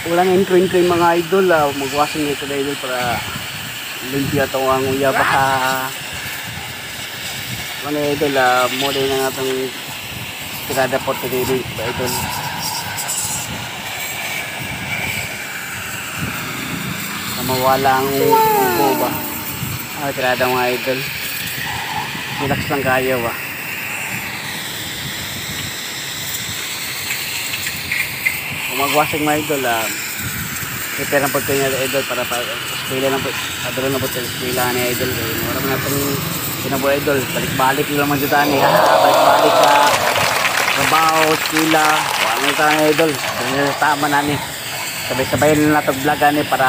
Walang entry mga idol. Magwasing nito na idol para limpia ito ang uyab. Ano idol, muli na nga itong tirada po ito idol. Mawala ang ugo ba. Tirada mga idol. Relax lang kayo ba. Magwasing mga idol, prepare na po ito niya idol para eskwela na po, adalo na po sa eskwela ni idol. Marami na itong pinabuhay idol, balik-balik lang naman dito ni balik-balik sa trabaho, eskwela, wala na tayo idol. Tama na ni sabay-sabay na itong vlog ni para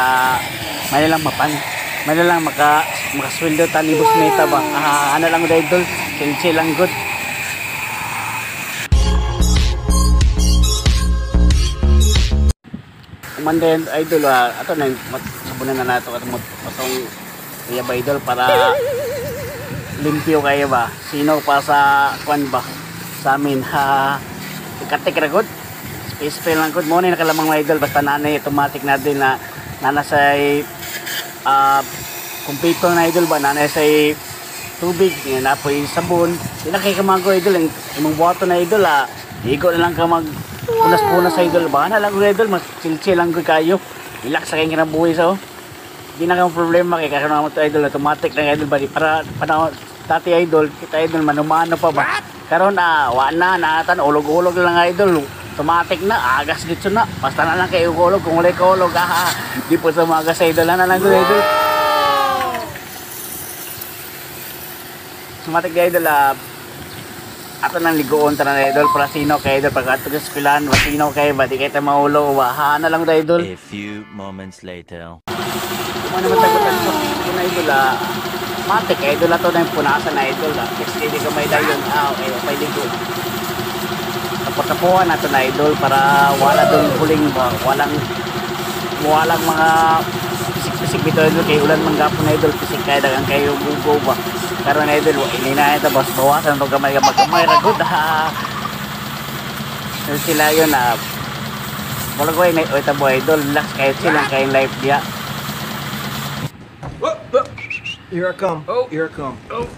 may lang makasweldo ta ni Boss Meta ba. Ano lang idol, chill lang good. Mandan idol, ato na sabunan na nato at matong kaya ba idol para limpyo kayo ba. Sino pa sa kwan ba sa amin ikatik ra gud space lang gud mo ni nakalamang mga idol basta nanay automatic na din na nanasay kumpleto na idol ba nanay say tubig na po sabon dinakay ka mga idol imong buhaton na idol igo na lang ka mag punas-punas sa idol ba na lang idol mas chill lang gud kayo relax sa kayong kinabuhi so di na kang problema kay karon mo to idol automatic na idol ba para panahon dati idol kita idol manumano pa ba karon wa na tan ulog-ulog lang idol automatic na agas dito na basta na lang kay ulog kung wala ka ulog di po sa mga sa idol na lang idol automatic na idol ato nang ligoon tanan idol para sino kay idol pag ato sa eskwelahan sino kay ba di kay ta maulo na lang da idol. A few moments later. Ano naman tagutan ko na idol matik kay idol ato na yung punasan na idol kasi di ka may dayon okay may ligo tapos nato na idol para wala doon huling ba walang mga pisik-pisik bito idol kay ulan manggapon na idol pisik kay dagang kayo gugo ba karon na idol ini na ito boss bawasan to gamay ragod sila yun wala ko ay tabo idol relax kayo silang kayong life dia. Here I come. Oh, here I come. Oh.